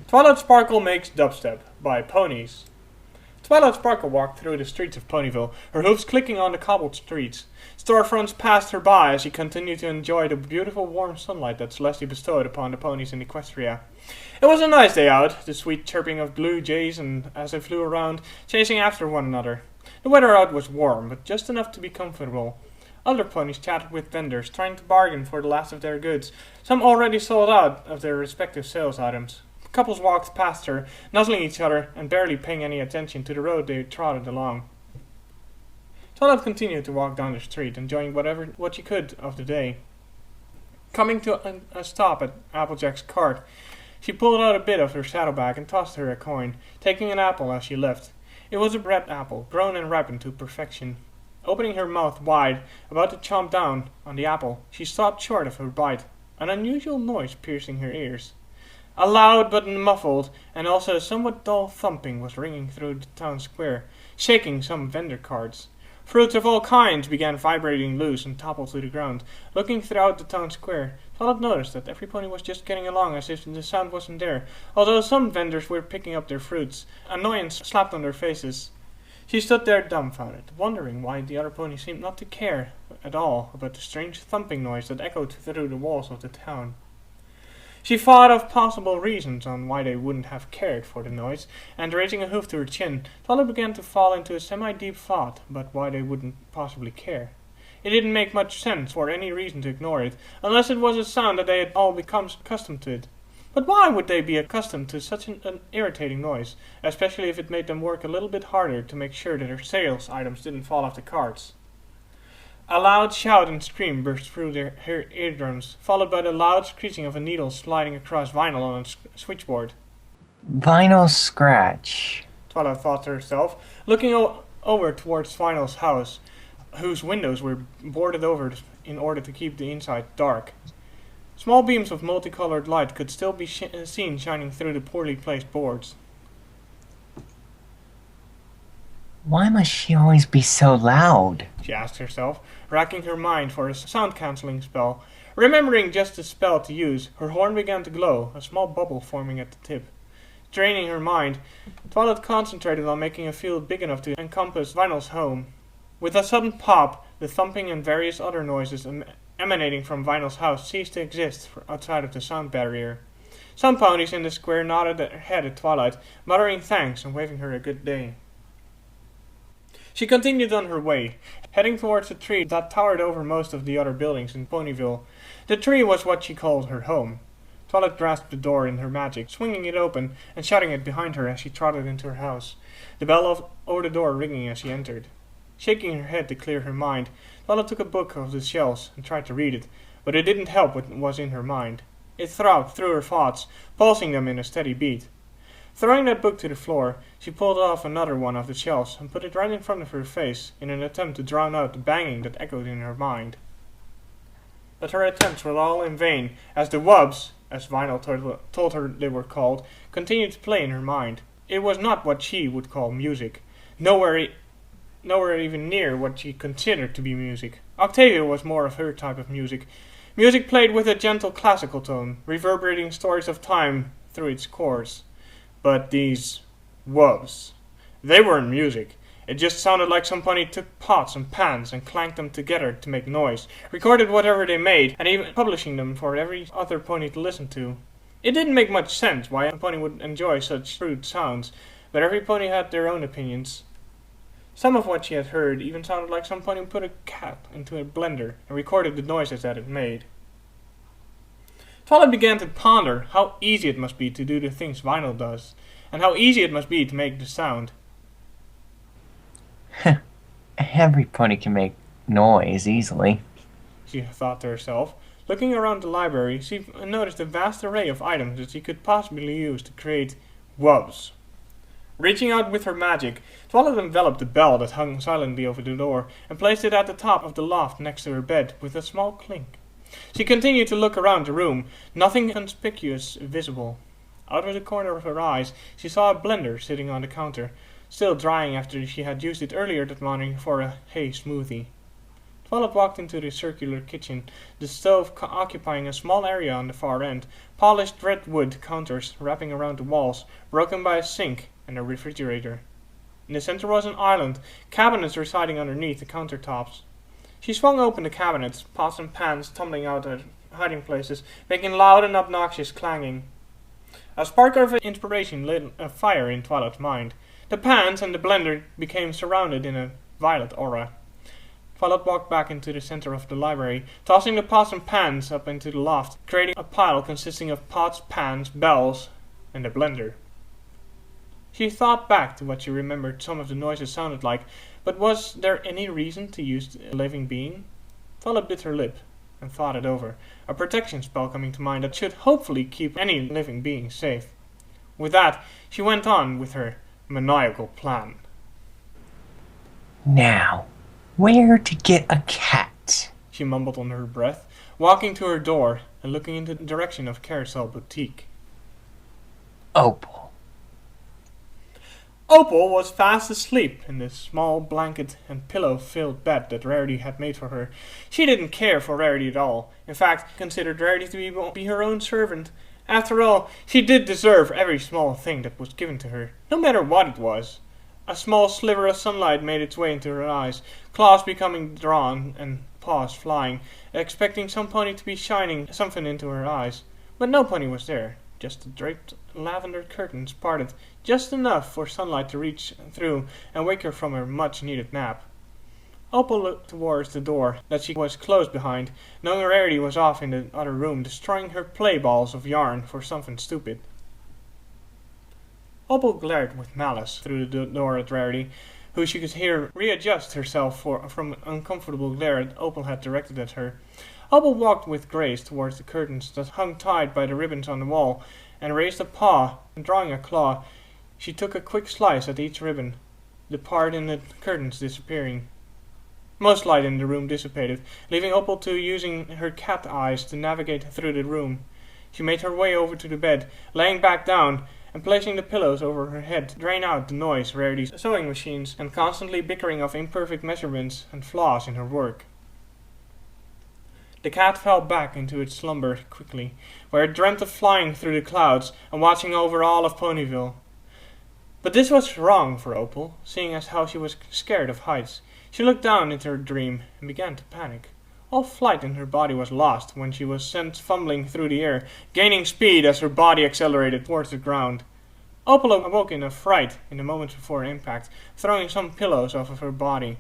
Twilight Sparkle makes Dubstep by Ponies. Twilight Sparkle walked through the streets of Ponyville, her hooves clicking on the cobbled streets. Storefronts passed her by as she continued to enjoy the beautiful warm sunlight that Celeste bestowed upon the ponies in Equestria. It was a nice day out, the sweet chirping of blue jays and as they flew around, chasing after one another. The weather out was warm, but just enough to be comfortable. Other ponies chatted with vendors, trying to bargain for the last of their goods. Some already sold out of their respective sales items. Couples walked past her, nuzzling each other and barely paying any attention to the road they trotted along. Twilight continued to walk down the street, enjoying what she could of the day. Coming to a stop at Applejack's cart, she pulled out a bit of her saddlebag and tossed her a coin, taking an apple as she left. It was a red apple, grown and ripened to perfection. Opening her mouth wide, about to chomp down on the apple, she stopped short of her bite, an unusual noise piercing her ears. A loud but muffled, and also a somewhat dull thumping was ringing through the town square, shaking some vendor carts. Fruits of all kinds began vibrating loose and toppled to the ground. Looking throughout the town square, Twilight noticed that every pony was just getting along as if the sound wasn't there, although some vendors were picking up their fruits. Annoyance slapped on their faces. She stood there dumbfounded, wondering why the other ponies seemed not to care at all about the strange thumping noise that echoed through the walls of the town. She thought of possible reasons on why they wouldn't have cared for the noise, and raising a hoof to her chin, Twilight began to fall into a semi-deep thought about why they wouldn't possibly care. It didn't make much sense or any reason to ignore it, unless it was a sound that they had all become accustomed to it. But why would they be accustomed to such an irritating noise, especially if it made them work a little bit harder to make sure that their sales items didn't fall off the carts? A loud shout and scream burst through her eardrums, followed by the loud screeching of a needle sliding across vinyl on a switchboard. Vinyl scratch. Twilight thought to herself, looking over towards Vinyl's house, whose windows were boarded over in order to keep the inside dark. Small beams of multicolored light could still be seen shining through the poorly placed boards. Why must she always be so loud? She asked herself, racking her mind for a sound-cancelling spell. Remembering just the spell to use, her horn began to glow, a small bubble forming at the tip. Draining her mind, Twilight concentrated on making a field big enough to encompass Vinyl's home. With a sudden pop, the thumping and various other noises emanating from Vinyl's house ceased to exist outside of the sound barrier. Some ponies in the square nodded their head at Twilight, muttering thanks and waving her a good day. She continued on her way, heading towards a tree that towered over most of the other buildings in Ponyville. The tree was what she called her home. Twilight grasped the door in her magic, swinging it open and shutting it behind her as she trotted into her house, the bell over the door ringing as she entered. Shaking her head to clear her mind, Twilight took a book off the shelves and tried to read it, but it didn't help what was in her mind. It throbbed through her thoughts, pulsing them in a steady beat. Throwing that book to the floor, she pulled off another one of the shelves and put it right in front of her face in an attempt to drown out the banging that echoed in her mind. But her attempts were all in vain, as the wubs, as Vinyl told her they were called, continued to play in her mind. It was not what she would call music, nowhere even near what she considered to be music. Octavia was more of her type of music. Music played with a gentle classical tone, reverberating stories of time through its chords. But these wubs, they weren't music. It just sounded like somebody took pots and pans and clanked them together to make noise, recorded whatever they made, and even publishing them for every other pony to listen to. It didn't make much sense why a pony would enjoy such crude sounds, but every pony had their own opinions. Some of what she had heard even sounded like some pony put a cat into a blender and recorded the noises that it made. Twilight began to ponder how easy it must be to do the things Vinyl does, and how easy it must be to make the sound. Every pony can make noise easily, she thought to herself. Looking around the library, she noticed a vast array of items that she could possibly use to create wubs. Reaching out with her magic, Twilight enveloped the bell that hung silently over the door and placed it at the top of the loft next to her bed with a small clink. She continued to look around the room, nothing conspicuous visible. Out of the corner of her eyes, she saw a blender sitting on the counter, still drying after she had used it earlier that morning for a hay smoothie. Twilight walked into the circular kitchen, the stove occupying a small area on the far end, polished red wood counters wrapping around the walls, broken by a sink and a refrigerator. In the center was an island, cabinets residing underneath the countertops. She swung open the cabinets, pots and pans tumbling out of hiding places, making loud and obnoxious clanging. A spark of inspiration lit a fire in Twilight's mind. The pans and the blender became surrounded in a violet aura. Twilight walked back into the center of the library, tossing the pots and pans up into the loft, creating a pile consisting of pots, pans, bells, and a blender. She thought back to what she remembered some of the noises sounded like, but was there any reason to use a living being? Twilight bit her lip and thought it over, a protection spell coming to mind that should hopefully keep any living being safe. With that, she went on with her maniacal plan. Now, where to get a cat? She mumbled under her breath, walking to her door and looking in the direction of Carousel Boutique. Opal. Opal was fast asleep in the small blanket and pillow-filled bed that Rarity had made for her. She didn't care for Rarity at all. In fact, considered Rarity to be her own servant. After all, she did deserve every small thing that was given to her, no matter what it was. A small sliver of sunlight made its way into her eyes, claws becoming drawn and paws flying, expecting some pony to be shining something into her eyes. But no pony was there, just the draped lavender curtains parted just enough for sunlight to reach through and wake her from her much-needed nap. Opal looked towards the door that she was closed behind, knowing Rarity was off in the other room destroying her play balls of yarn for something stupid. Opal glared with malice through the door at Rarity, who she could hear readjust herself from an uncomfortable glare that Opal had directed at her. Opal walked with grace towards the curtains that hung tied by the ribbons on the wall, and raised a paw, and drawing a claw, she took a quick slice at each ribbon, the part in the curtains disappearing. Most light in the room dissipated, leaving Opal to using her cat eyes to navigate through the room. She made her way over to the bed, laying back down, and placing the pillows over her head to drain out the noise Rarity's sewing machines and constantly bickering of imperfect measurements and flaws in her work. The cat fell back into its slumber quickly, where it dreamt of flying through the clouds and watching over all of Ponyville. But this was wrong for Opal, seeing as how she was scared of heights. She looked down into her dream and began to panic. All flight in her body was lost when she was sent fumbling through the air, gaining speed as her body accelerated towards the ground. Opal awoke in a fright in the moments before impact, throwing some pillows off of her body.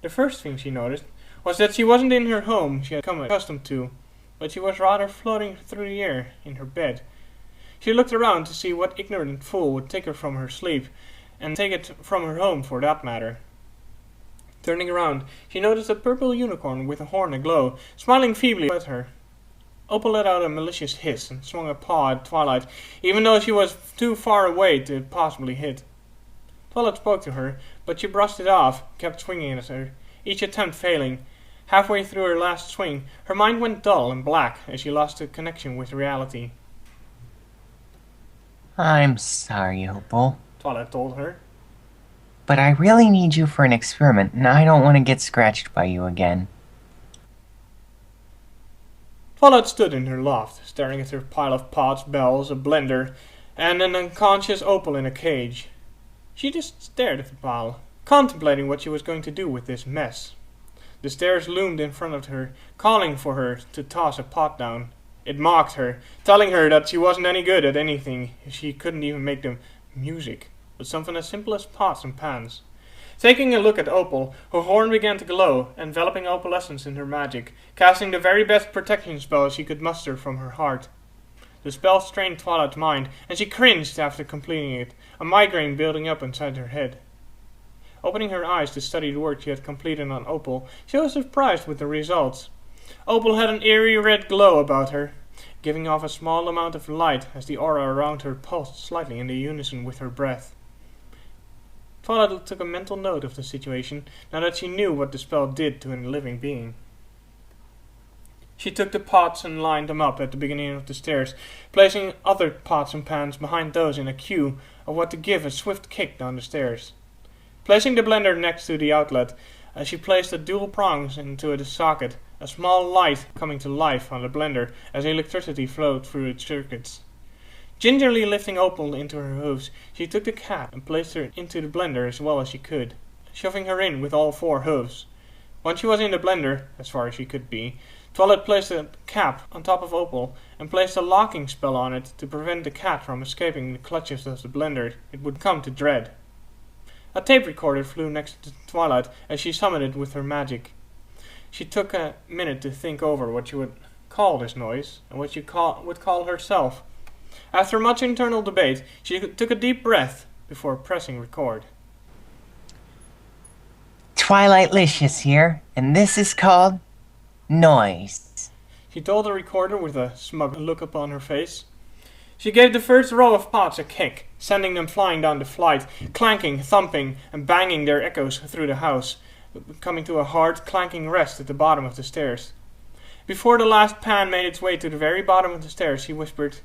The first thing she noticed was that she wasn't in her home she had come accustomed to, but she was rather floating through the air in her bed. She looked around to see what ignorant fool would take her from her sleep, and take it from her home for that matter. Turning around, she noticed a purple unicorn with a horn aglow, smiling feebly at her. Opal let out a malicious hiss and swung a paw at Twilight, even though she was too far away to possibly hit. Twilight spoke to her, but she brushed it off, kept swinging at her, each attempt failing. Halfway through her last swing, her mind went dull and black as she lost the connection with reality. I'm sorry, Opal, Twilight told her. but I really need you for an experiment, and I don't want to get scratched by you again. Twilight stood in her loft, staring at her pile of pots, bells, a blender, and an unconscious Opal in a cage. She just stared at the pile, contemplating what she was going to do with this mess. The stairs loomed in front of her, calling for her to toss a pot down. It mocked her, telling her that she wasn't any good at anything if she couldn't even make the music, but something as simple as pots and pans. Taking a look at Opal, her horn began to glow, enveloping Opalessence in her magic, casting the very best protection spell she could muster from her heart. The spell strained Twilight's mind, and she cringed after completing it, a migraine building up inside her head. Opening her eyes to study the work she had completed on Opal, she was surprised with the results. Opal had an eerie red glow about her, giving off a small amount of light as the aura around her pulsed slightly in unison with her breath. Twilight took a mental note of the situation, now that she knew what the spell did to a living being. She took the pots and lined them up at the beginning of the stairs, placing other pots and pans behind those in a queue of what to give a swift kick down the stairs. Placing the blender next to the outlet, as she placed the dual prongs into the socket, a small light coming to life on the blender as electricity flowed through its circuits. Gingerly lifting Opal into her hooves, she took the cat and placed her into the blender as well as she could, shoving her in with all 4 hooves. Once she was in the blender, as far as she could be, Twilight placed the cap on top of Opal and placed a locking spell on it to prevent the cat from escaping the clutches of the blender it would come to dread. A tape recorder flew next to Twilight as she summoned it with her magic. She took a minute to think over what she would call this noise and what she would call herself. After much internal debate, she took a deep breath before pressing record. Twilightlicious here, and this is called Noise. She told the recorder with a smug look upon her face. She gave the first row of pots a kick, sending them flying down the flight, clanking, thumping, and banging their echoes through the house, coming to a hard, clanking rest at the bottom of the stairs. Before the last pan made its way to the very bottom of the stairs, she whispered,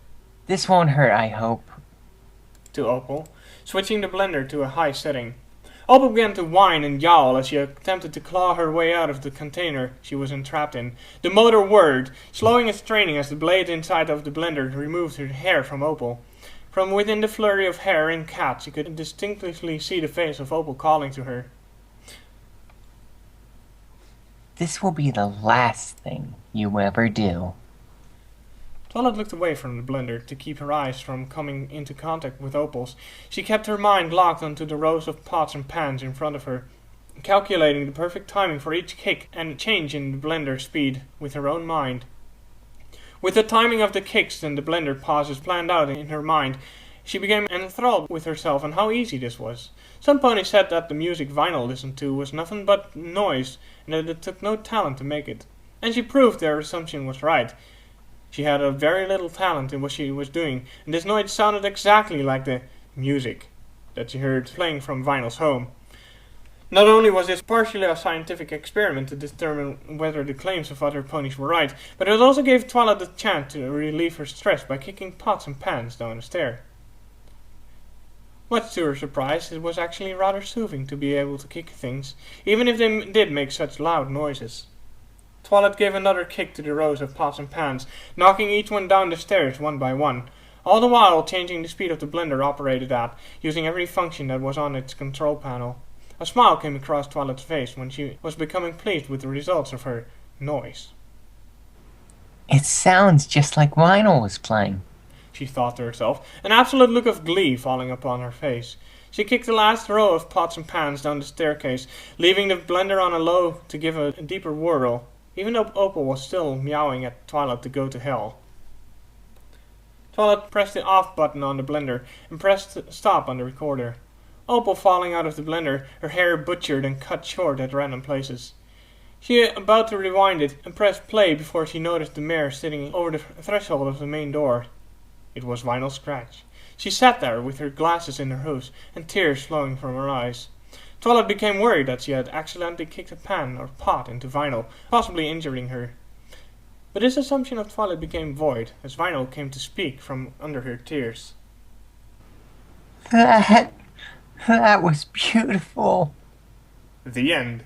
"This won't hurt, I hope," to Opal, switching the blender to a high setting. Opal began to whine and yowl as she attempted to claw her way out of the container she was entrapped in. The motor whirred, slowing and straining as the blade inside of the blender removed her hair from Opal. From within the flurry of hair and cat, she could distinctly see the face of Opal calling to her. "This will be the last thing you ever do." Twilight looked away from the blender to keep her eyes from coming into contact with Opal's. She kept her mind locked onto the rows of pots and pans in front of her, calculating the perfect timing for each kick and change in the blender speed with her own mind. With the timing of the kicks and the blender pauses planned out in her mind, she became enthralled with herself and how easy this was. Some ponies said that the music Vinyl listened to was nothing but noise and that it took no talent to make it. And she proved their assumption was right. She had a very little talent in what she was doing, and this noise sounded exactly like the music that she heard playing from Vinyl's home. Not only was this partially a scientific experiment to determine whether the claims of other ponies were right, but it also gave Twilight the chance to relieve her stress by kicking pots and pans down the stair. Much to her surprise, it was actually rather soothing to be able to kick things, even if they did make such loud noises. Twilight gave another kick to the rows of pots and pans, knocking each one down the stairs one by one, all the while changing the speed of the blender operated at, using every function that was on its control panel. A smile came across Twilight's face when she was becoming pleased with the results of her noise. "It sounds just like Vinyl was playing," she thought to herself, an absolute look of glee falling upon her face. She kicked the last row of pots and pans down the staircase, leaving the blender on a low to give a deeper whirl, even though Opal was still meowing at Twilight to go to hell. Twilight pressed the off button on the blender and pressed stop on the recorder. Opal falling out of the blender, her hair butchered and cut short at random places. She about to rewind it and press play before she noticed the mare sitting over the threshold of the main door. It was Vinyl Scratch. She sat there with her glasses in her hooves and tears flowing from her eyes. Twilight became worried that she had accidentally kicked a pan or pot into Vinyl, possibly injuring her. But this assumption of Twilight became void as Vinyl came to speak from under her tears. That was beautiful." The end.